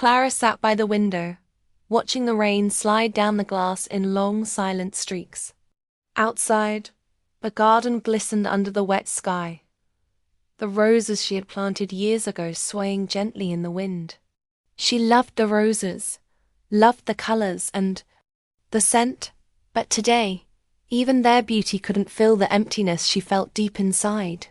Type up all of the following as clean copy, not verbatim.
Clara sat by the window, watching the rain slide down the glass in long, silent streaks. Outside, the garden glistened under the wet sky, the roses she had planted years ago swaying gently in the wind. She loved the roses, loved the colors and the scent, but today, even their beauty couldn't fill the emptiness she felt deep inside.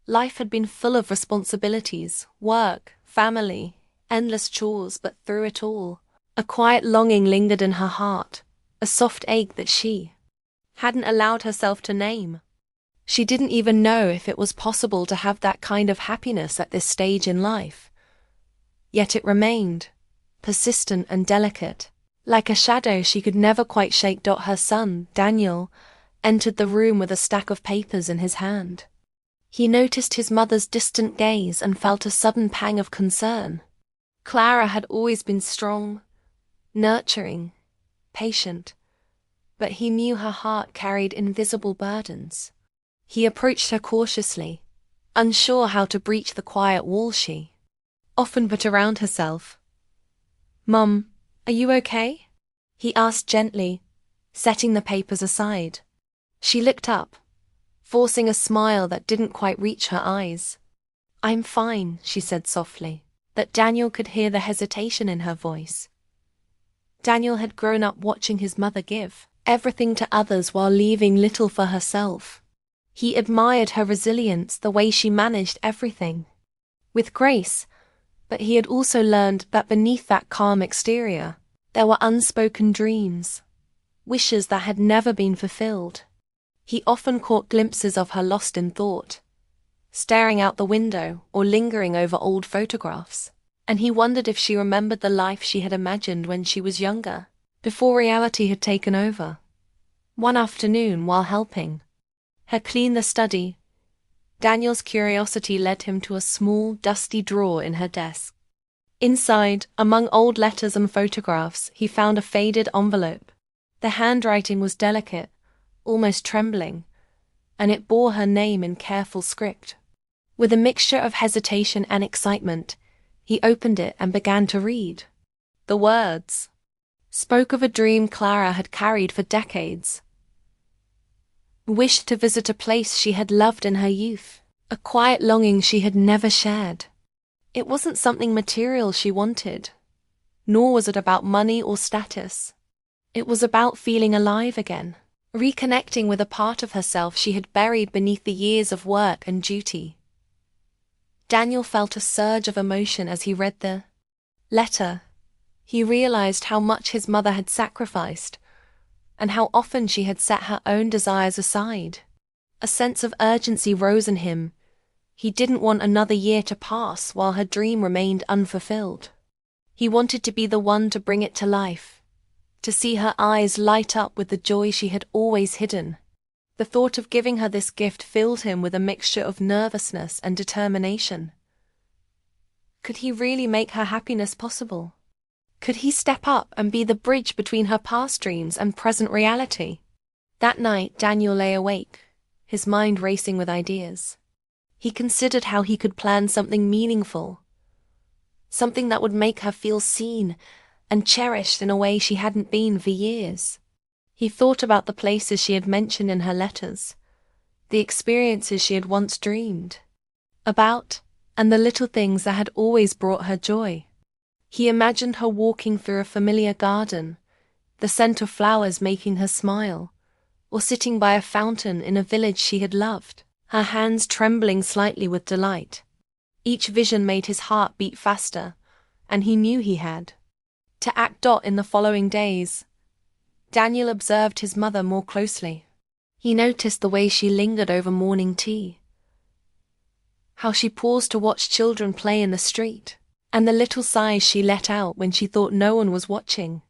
Life had been full of responsibilities, work, family, endless chores, but through it all, a quiet longing lingered in her heart, a soft ache that she hadn't allowed herself to name. She didn't even know if it was possible to have that kind of happiness at this stage in life. Yet it remained, persistent and delicate. Like a shadow she could never quite shake. Her son, Daniel, entered the room with a stack of papers in his hand. He noticed his mother's distant gaze and felt a sudden pang of concern. Clara had always been strong, nurturing, patient, but he knew her heart carried invisible burdens. He approached her cautiously, unsure how to breach the quiet wall she often put around herself. "Mum, are you okay?" he asked gently, setting the papers aside. She looked up, forcing a smile that didn't quite reach her eyes. "I'm fine," she said softly, but Daniel could hear the hesitation in her voice. Daniel had grown up watching his mother give everything to others while leaving little for herself. He admired her resilience, the way she managed everything with grace, but he had also learned that beneath that calm exterior, there were unspoken dreams, wishes that had never been fulfilled. He often caught glimpses of her lost in thought, staring out the window or lingering over old photographs, and he wondered if she remembered the life she had imagined when she was younger, before reality had taken over. One afternoon, while helping her clean the study, Daniel's curiosity led him to a small, dusty drawer in her desk. Inside, among old letters and photographs, he found a faded envelope. The handwriting was delicate, almost trembling, and it bore her name in careful script. With a mixture of hesitation and excitement, he opened it and began to read. The words spoke of a dream Clara had carried for decades. Wished to visit a place she had loved in her youth, a quiet longing she had never shared. It wasn't something material she wanted, nor was it about money or status. It was about feeling alive again, reconnecting with a part of herself she had buried beneath the years of work and duty. Daniel felt a surge of emotion as he read the letter. He realized how much his mother had sacrificed, and how often she had set her own desires aside. A sense of urgency rose in him. He didn't want another year to pass while her dream remained unfulfilled. He wanted to be the one to bring it to life, to see her eyes light up with the joy she had always hidden. The thought of giving her this gift filled him with a mixture of nervousness and determination. Could he really make her happiness possible? Could he step up and be the bridge between her past dreams and present reality? That night, Daniel lay awake, his mind racing with ideas. He considered how he could plan something meaningful, something that would make her feel seen and cherished in a way she hadn't been for years. He thought about the places she had mentioned in her letters, the experiences she had once dreamed about, and the little things that had always brought her joy. He imagined her walking through a familiar garden, the scent of flowers making her smile, or sitting by a fountain in a village she had loved, her hands trembling slightly with delight. Each vision made his heart beat faster, and he knew he had to act. In the following days, Daniel observed his mother more closely. He noticed the way she lingered over morning tea, how she paused to watch children play in the street, and the little sighs she let out when she thought no one was watching.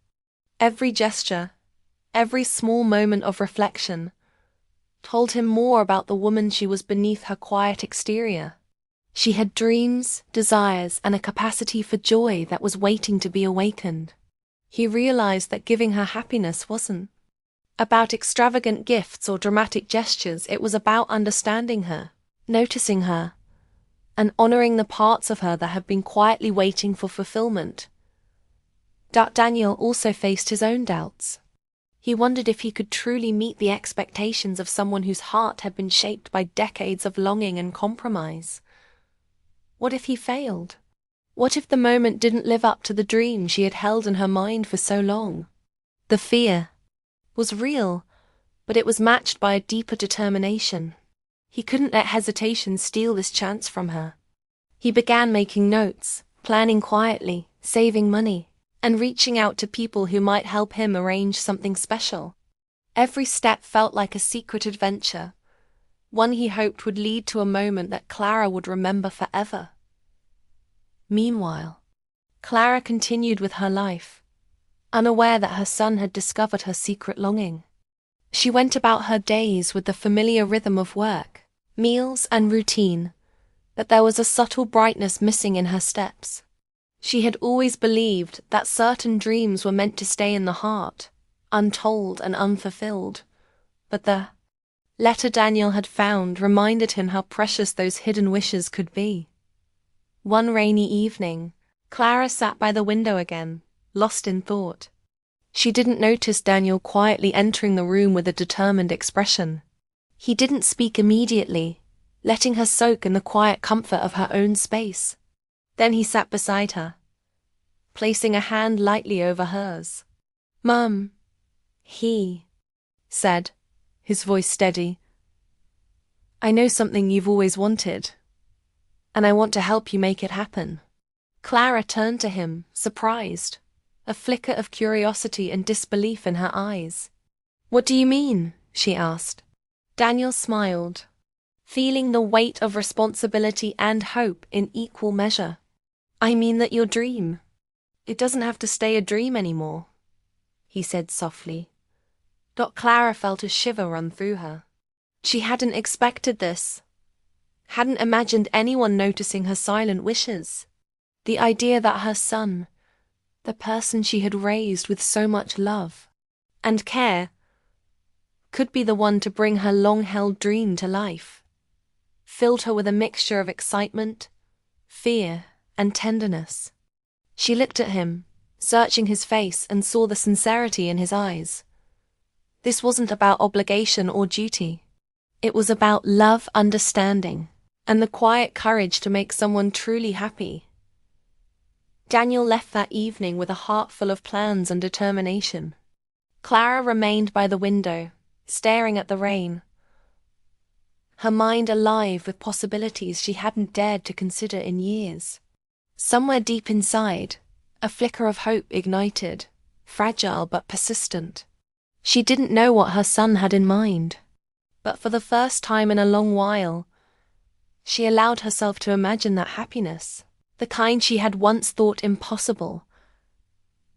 Every gesture, every small moment of reflection, told him more about the woman she was beneath her quiet exterior. She had dreams, desires, and a capacity for joy that was waiting to be awakened. He realized that giving her happiness wasn't about extravagant gifts or dramatic gestures. It was about understanding her, noticing her, and honoring the parts of her that had been quietly waiting for fulfillment. Daniel also faced his own doubts. He wondered if he could truly meet the expectations of someone whose heart had been shaped by decades of longing and compromise. What if he failed? What if the moment didn't live up to the dream she had held in her mind for so long? The fear was real, but it was matched by a deeper determination. He couldn't let hesitation steal this chance from her. He began making notes, planning quietly, saving money, and reaching out to people who might help him arrange something special. Every step felt like a secret adventure, one he hoped would lead to a moment that Clara would remember forever. Meanwhile, Clara continued with her life, unaware that her son had discovered her secret longing. She went about her days with the familiar rhythm of work, meals, and routine, but there was a subtle brightness missing in her steps. She had always believed that certain dreams were meant to stay in the heart, untold and unfulfilled, but the letter Daniel had found reminded him how precious those hidden wishes could be. One rainy evening, Clara sat by the window again, lost in thought. She didn't notice Daniel quietly entering the room with a determined expression. He didn't speak immediately, letting her soak in the quiet comfort of her own space. Then he sat beside her, placing a hand lightly over hers. "Mum," he said, his voice steady, "I know something you've always wanted, and I want to help you make it happen." Clara turned to him, surprised, a flicker of curiosity and disbelief in her eyes. "What do you mean?" she asked. Daniel smiled, feeling the weight of responsibility and hope in equal measure. "I mean that your dream, it doesn't have to stay a dream anymore," he said softly. Clara felt a shiver run through her. She hadn't expected this, hadn't imagined anyone noticing her silent wishes. The idea that her son, the person she had raised with so much love and care, could be the one to bring her long-held dream to life, filled her with a mixture of excitement, fear, and tenderness. She looked at him, searching his face, and saw the sincerity in his eyes. This wasn't about obligation or duty. It was about love, understanding, and the quiet courage to make someone truly happy. Daniel left that evening with a heart full of plans and determination. Clara remained by the window, staring at the rain, her mind alive with possibilities she hadn't dared to consider in years. Somewhere deep inside, a flicker of hope ignited, fragile but persistent. She didn't know what her son had in mind, but for the first time in a long while, she allowed herself to imagine that happiness, the kind she had once thought impossible,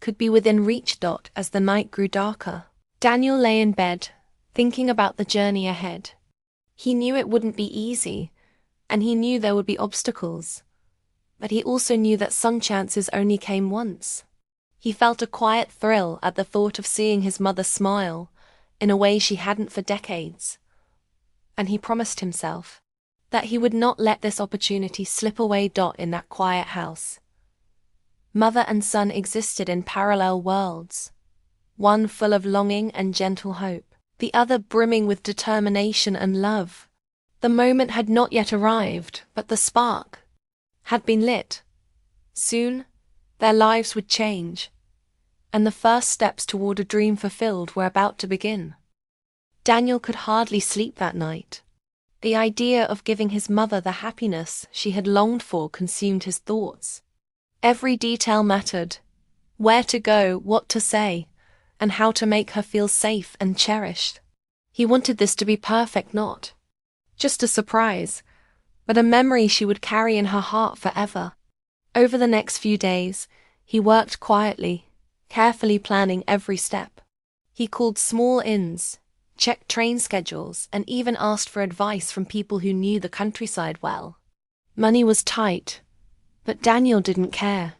could be within reach. As the night grew darker, Daniel lay in bed, thinking about the journey ahead. He knew it wouldn't be easy, and he knew there would be obstacles, but he also knew that some chances only came once. He felt a quiet thrill at the thought of seeing his mother smile in a way she hadn't for decades, and he promised himself that he would not let this opportunity slip away. In that quiet house, mother and son existed in parallel worlds, one full of longing and gentle hope, the other brimming with determination and love. The moment had not yet arrived, but the spark had been lit. Soon, their lives would change, and the first steps toward a dream fulfilled were about to begin. Daniel could hardly sleep that night. The idea of giving his mother the happiness she had longed for consumed his thoughts. Every detail mattered: where to go, what to say, and how to make her feel safe and cherished. He wanted this to be perfect, not just a surprise, but a memory she would carry in her heart forever. Over the next few days, he worked quietly, carefully planning every step. He called small inns, checked train schedules, and even asked for advice from people who knew the countryside well. Money was tight, but Daniel didn't care.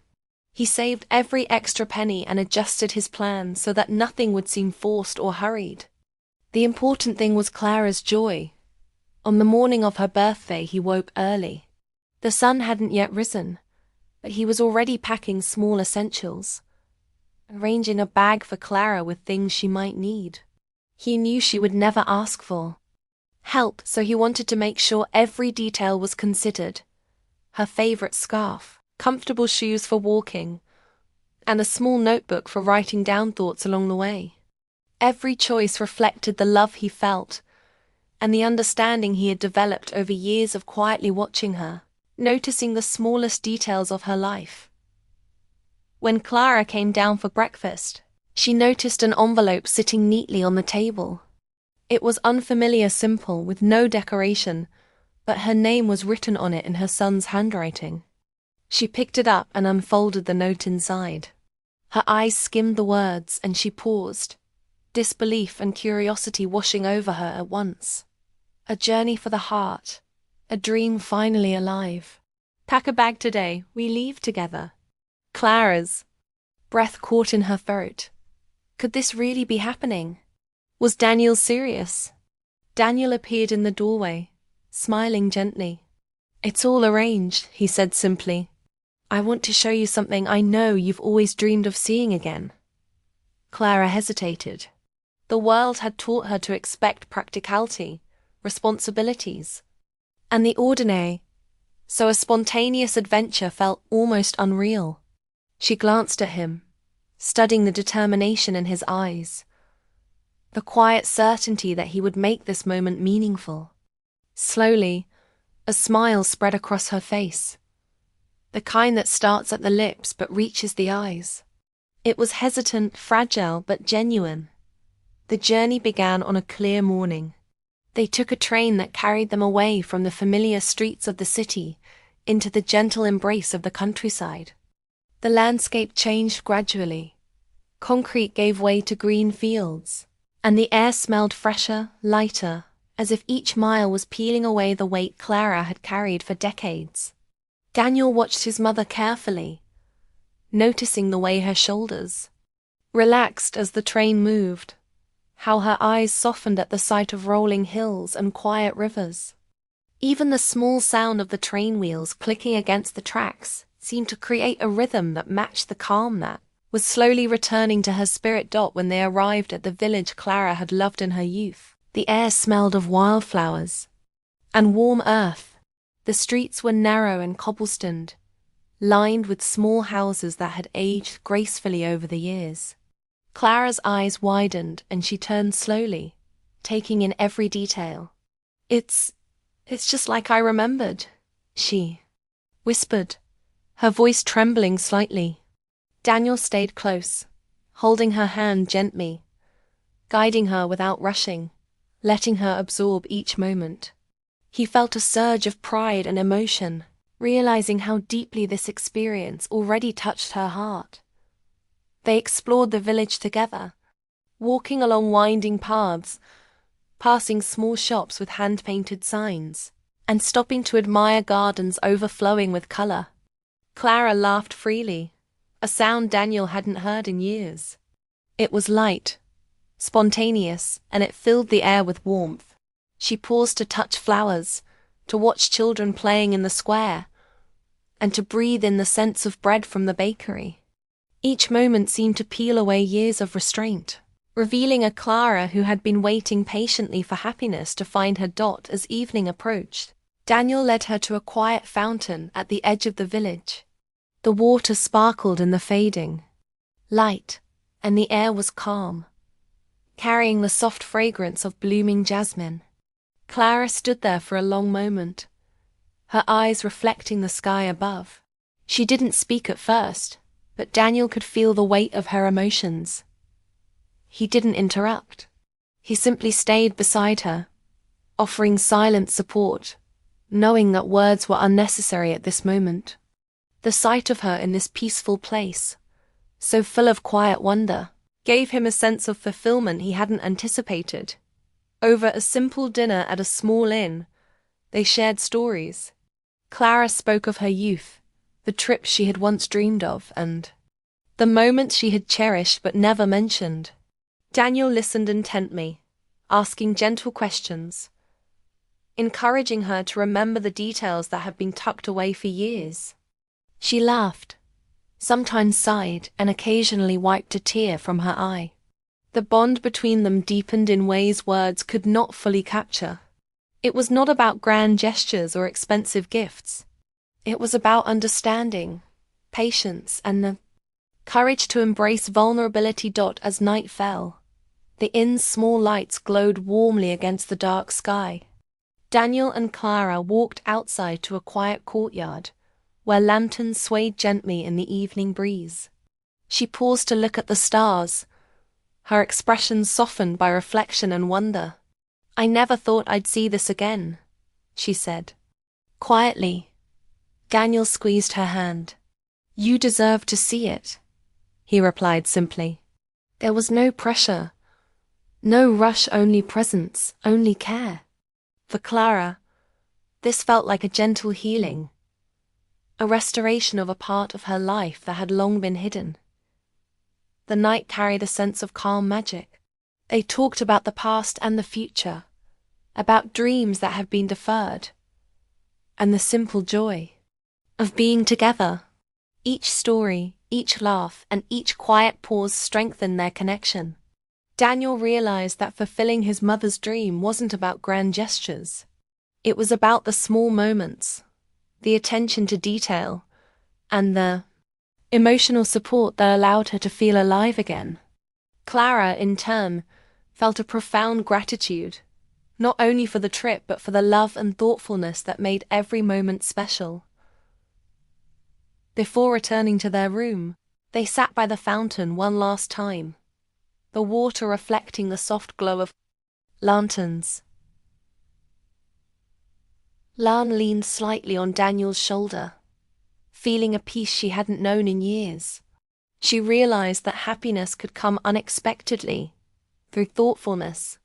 He saved every extra penny and adjusted his plan so that nothing would seem forced or hurried. The important thing was Clara's joy. On the morning of her birthday, he woke early. The sun hadn't yet risen, but he was already packing small essentials: arranging a bag for Clara with things she might need. He knew she would never ask for help, so he wanted to make sure every detail was considered. Her favorite scarf, comfortable shoes for walking, and a small notebook for writing down thoughts along the way. Every choice reflected the love he felt and the understanding he had developed over years of quietly watching her, noticing the smallest details of her life. When Clara came down for breakfast, she noticed an envelope sitting neatly on the table. It was unfamiliar, simple, with no decoration, but her name was written on it in her son's handwriting. She picked it up and unfolded the note inside. Her eyes skimmed the words, and she paused, disbelief and curiosity washing over her at once. A journey for the heart, a dream finally alive. Pack a bag today, we leave together. Clara's breath caught in her throat. Could this really be happening? Was Daniel serious? Daniel appeared in the doorway, smiling gently. It's all arranged, he said simply. I want to show you something I know you've always dreamed of seeing again. Clara hesitated. The world had taught her to expect practicality, responsibilities, and the ordinary, so a spontaneous adventure felt almost unreal. She glanced at him, studying the determination in his eyes, the quiet certainty that he would make this moment meaningful. Slowly, a smile spread across her face, the kind that starts at the lips but reaches the eyes. It was hesitant, fragile, but genuine. The journey began on a clear morning. They took a train that carried them away from the familiar streets of the city into the gentle embrace of the countryside. The landscape changed gradually. Concrete gave way to green fields, and the air smelled fresher, lighter, as if each mile was peeling away the weight Clara had carried for decades. Daniel watched his mother carefully, noticing the way her shoulders relaxed as the train moved, how her eyes softened at the sight of rolling hills and quiet rivers. Even the small sound of the train wheels clicking against the tracks seemed to create a rhythm that matched the calm that was slowly returning to her spirit. When they arrived at the village Clara had loved in her youth, the air smelled of wildflowers and warm earth. The streets were narrow and cobblestoned, lined with small houses that had aged gracefully over the years. Clara's eyes widened and she turned slowly, taking in every detail. It's just like I remembered, she whispered, her voice trembling slightly. Daniel stayed close, holding her hand gently, guiding her without rushing, letting her absorb each moment. He felt a surge of pride and emotion, realizing how deeply this experience already touched her heart. They explored the village together, walking along winding paths, passing small shops with hand-painted signs, and stopping to admire gardens overflowing with color. Clara laughed freely, a sound Daniel hadn't heard in years. It was light, spontaneous, and it filled the air with warmth. She paused to touch flowers, to watch children playing in the square, and to breathe in the scents of bread from the bakery. Each moment seemed to peel away years of restraint, revealing a Clara who had been waiting patiently for happiness to find her dot as evening approached. Daniel led her to a quiet fountain at the edge of the village. The water sparkled in the fading light, and the air was calm, carrying the soft fragrance of blooming jasmine. Clara stood there for a long moment, her eyes reflecting the sky above. She didn't speak at first, but Daniel could feel the weight of her emotions. He didn't interrupt. He simply stayed beside her, offering silent support, knowing that words were unnecessary at this moment. The sight of her in this peaceful place, so full of quiet wonder, gave him a sense of fulfillment he hadn't anticipated. Over a simple dinner at a small inn, they shared stories. Clara spoke of her youth, the trips she had once dreamed of, and the moments she had cherished but never mentioned. Daniel listened intently, asking gentle questions, encouraging her to remember the details that had been tucked away for years. She laughed, sometimes sighed and occasionally wiped a tear from her eye. The bond between them deepened in ways words could not fully capture. It was not about grand gestures or expensive gifts. It was about understanding, patience, and the courage to embrace vulnerability. As night fell, the inn's small lights glowed warmly against the dark sky. Daniel and Clara walked outside to a quiet courtyard, where lanterns swayed gently in the evening breeze. She paused to look at the stars, her expression softened by reflection and wonder. "I never thought I'd see this again," she said. Quietly, Daniel squeezed her hand. "You deserve to see it," he replied simply. There was no pressure, no rush, only presence, only care. For Clara, this felt like a gentle healing, a restoration of a part of her life that had long been hidden. The night carried a sense of calm magic. They talked about the past and the future, about dreams that had been deferred, and the simple joy of being together. Each story, each laugh, and each quiet pause strengthened their connection. Daniel realized that fulfilling his mother's dream wasn't about grand gestures. It was about the small moments, the attention to detail, and the emotional support that allowed her to feel alive again. Clara, in turn, felt a profound gratitude, not only for the trip but for the love and thoughtfulness that made every moment special. Before returning to their room, they sat by the fountain one last time, the water reflecting the soft glow of lanterns. Lan leaned slightly on Daniel's shoulder, feeling a peace she hadn't known in years. She realized that happiness could come unexpectedly, through thoughtfulness,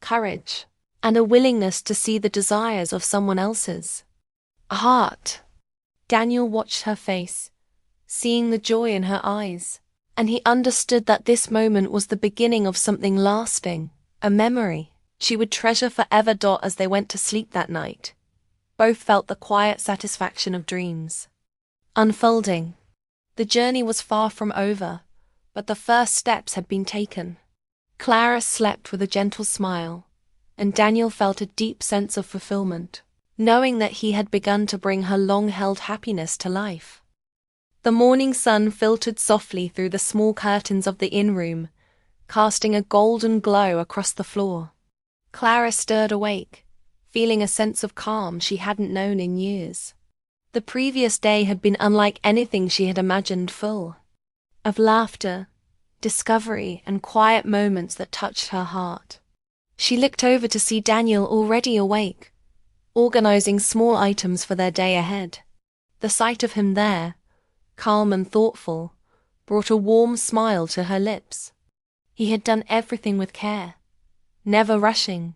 courage, and a willingness to see the desires of someone else's heart. Daniel watched her face, seeing the joy in her eyes, and he understood that this moment was the beginning of something lasting, a memory she would treasure forever. As they went to sleep that night, both felt the quiet satisfaction of dreams unfolding. The journey was far from over, but the first steps had been taken. Clara slept with a gentle smile, and Daniel felt a deep sense of fulfillment, knowing that he had begun to bring her long-held happiness to life. The morning sun filtered softly through the small curtains of the inn room, casting a golden glow across the floor. Clara stirred awake, feeling a sense of calm she hadn't known in years. The previous day had been unlike anything she had imagined, full of laughter, discovery, and quiet moments that touched her heart. She looked over to see Daniel already awake, organizing small items for their day ahead. The sight of him there, calm and thoughtful, brought a warm smile to her lips. He had done everything with care, never rushing,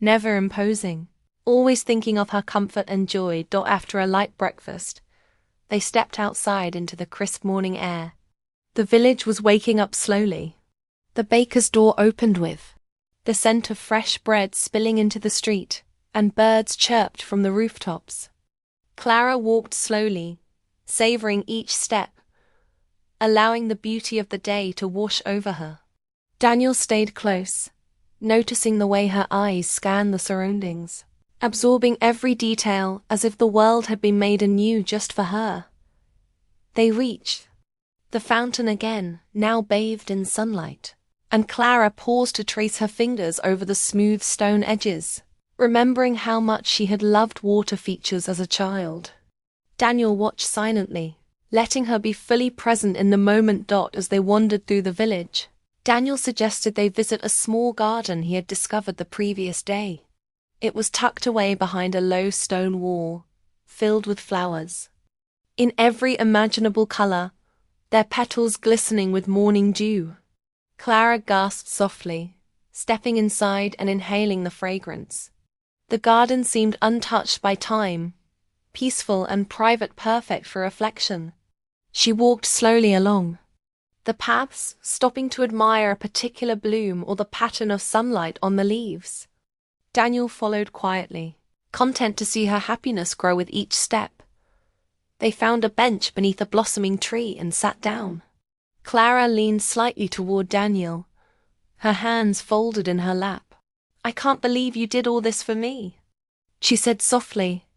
never imposing, always thinking of her comfort and joy. After a light breakfast, they stepped outside into the crisp morning air. The village was waking up slowly. The baker's door opened with the scent of fresh bread spilling into the street, and birds chirped from the rooftops. Clara walked slowly, savoring each step, allowing the beauty of the day to wash over her. Daniel stayed close, noticing the way her eyes scanned the surroundings, absorbing every detail as if the world had been made anew just for her. They reached the fountain again, now bathed in sunlight, and Clara paused to trace her fingers over the smooth stone edges, remembering how much she had loved water features as a child. Daniel watched silently, letting her be fully present in the moment. As they wandered through the village, Daniel suggested they visit a small garden he had discovered the previous day. It was tucked away behind a low stone wall, filled with flowers, in every imaginable color, their petals glistening with morning dew. Clara gasped softly, stepping inside and inhaling the fragrance. The garden seemed untouched by time, peaceful and private, perfect for reflection. She walked slowly along the paths, stopping to admire a particular bloom or the pattern of sunlight on the leaves. Daniel followed quietly, content to see her happiness grow with each step. They found a bench beneath a blossoming tree and sat down. Clara leaned slightly toward Daniel, her hands folded in her lap. "I can't believe you did all this for me," she said softly,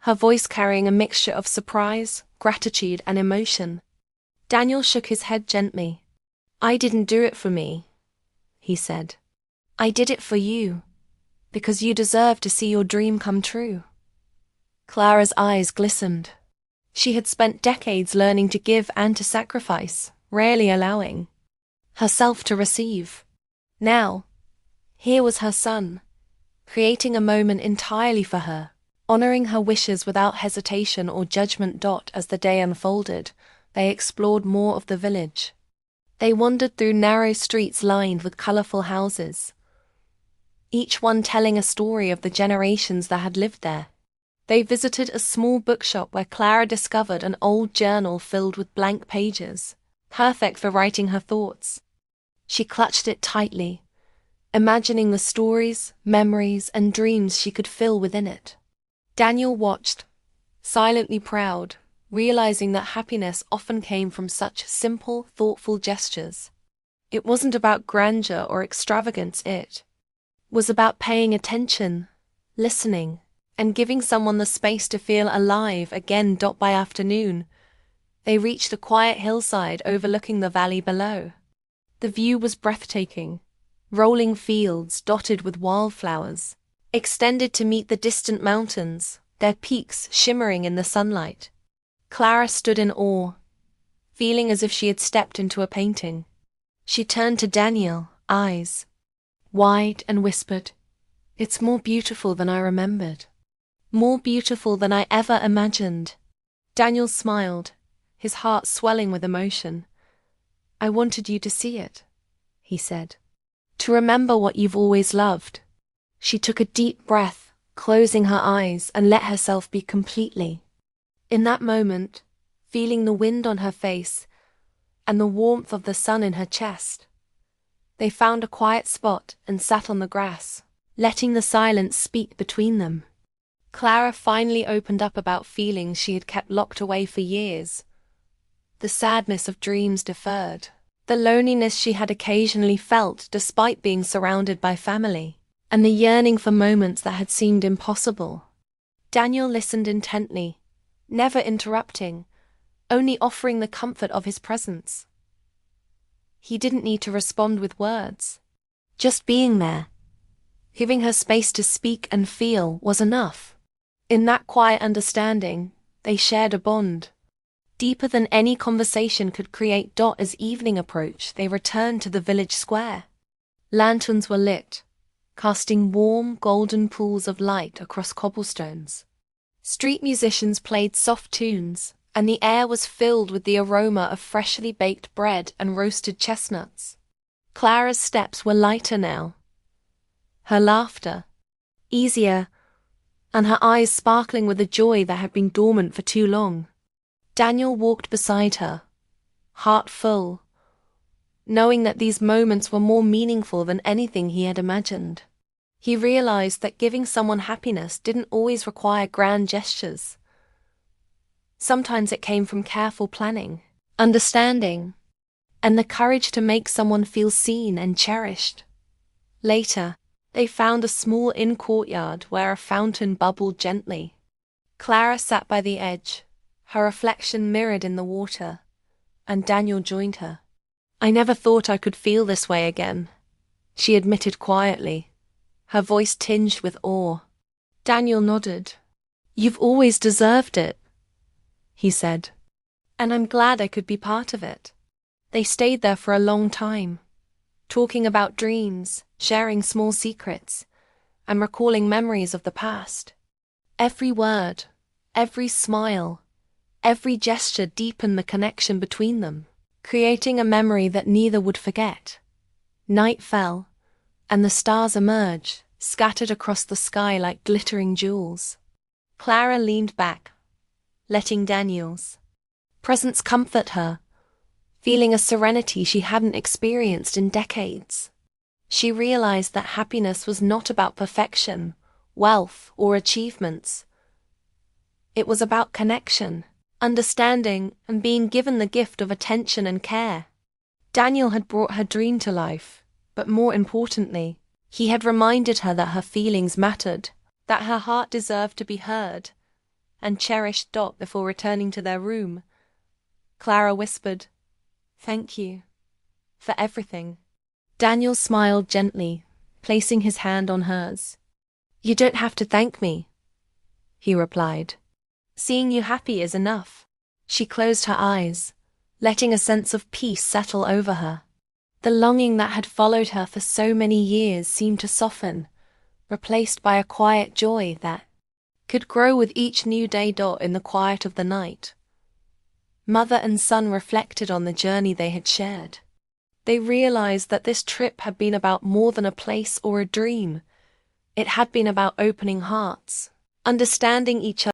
her voice carrying a mixture of surprise, gratitude, and emotion. Daniel shook his head gently. "I didn't do it for me," he said. "I did it for you, because you deserve to see your dream come true." Clara's eyes glistened. She had spent decades learning to give and to sacrifice, rarely allowing herself to receive. Now, here was her son, creating a moment entirely for her, honoring her wishes without hesitation or judgment. As the day unfolded, they explored more of the village. They wandered through narrow streets lined with colorful houses, each one telling a story of the generations that had lived there. They visited a small bookshop where Clara discovered an old journal filled with blank pages, perfect for writing her thoughts. She clutched it tightly, imagining the stories, memories, and dreams she could fill within it. Daniel watched, silently proud, realizing that happiness often came from such simple, thoughtful gestures. It wasn't about grandeur or extravagance, it was about paying attention, listening, and giving someone the space to feel alive again. By afternoon, they reached a quiet hillside overlooking the valley below. The view was breathtaking. Rolling fields dotted with wildflowers extended to meet the distant mountains, their peaks shimmering in the sunlight. Clara stood in awe, feeling as if she had stepped into a painting. She turned to Daniel, eyes wide, and whispered, "It's more beautiful than I remembered. More beautiful than I ever imagined." Daniel smiled, his heart swelling with emotion. "I wanted you to see it," he said. "To remember what you've always loved." She took a deep breath, closing her eyes, and let herself be completely. In that moment, feeling the wind on her face and the warmth of the sun in her chest, they found a quiet spot and sat on the grass, letting the silence speak between them. Clara finally opened up about feelings she had kept locked away for years. The sadness of dreams deferred, the loneliness she had occasionally felt despite being surrounded by family, and the yearning for moments that had seemed impossible. Daniel listened intently, never interrupting, only offering the comfort of his presence. He didn't need to respond with words. Just being there, giving her space to speak and feel, was enough. In that quiet understanding, they shared a bond, deeper than any conversation could create. As evening approached, they returned to the village square. Lanterns were lit, casting warm, golden pools of light across cobblestones. Street musicians played soft tunes, and the air was filled with the aroma of freshly baked bread and roasted chestnuts. Clara's steps were lighter now, her laughter easier, and her eyes sparkling with a joy that had been dormant for too long. Daniel walked beside her, heart full, knowing that these moments were more meaningful than anything he had imagined. He realized that giving someone happiness didn't always require grand gestures. Sometimes it came from careful planning, understanding, and the courage to make someone feel seen and cherished. Later, they found a small inn courtyard where a fountain bubbled gently. Clara sat by the edge, her reflection mirrored in the water, and Daniel joined her. "I never thought I could feel this way again," she admitted quietly, her voice tinged with awe. Daniel nodded. "You've always deserved it," he said, "and I'm glad I could be part of it." They stayed there for a long time, talking about dreams, sharing small secrets, and recalling memories of the past. Every word, every smile, every gesture deepened the connection between them, creating a memory that neither would forget. Night fell, and the stars emerged, scattered across the sky like glittering jewels. Clara leaned back, letting Daniel's presence comfort her, feeling a serenity she hadn't experienced in decades. She realized that happiness was not about perfection, wealth, or achievements. It was about connection, understanding, and being given the gift of attention and care. Daniel had brought her dream to life, but more importantly, he had reminded her that her feelings mattered, that her heart deserved to be heard, and cherished. Before returning to their room, Clara whispered, "Thank you for everything." Daniel smiled gently, placing his hand on hers. "You don't have to thank me," he replied. "Seeing you happy is enough." She closed her eyes, letting a sense of peace settle over her. The longing that had followed her for so many years seemed to soften, replaced by a quiet joy that could grow with each new day. In the quiet of the night, mother and son reflected on the journey they had shared. They realized that this trip had been about more than a place or a dream. It had been about opening hearts, understanding each other,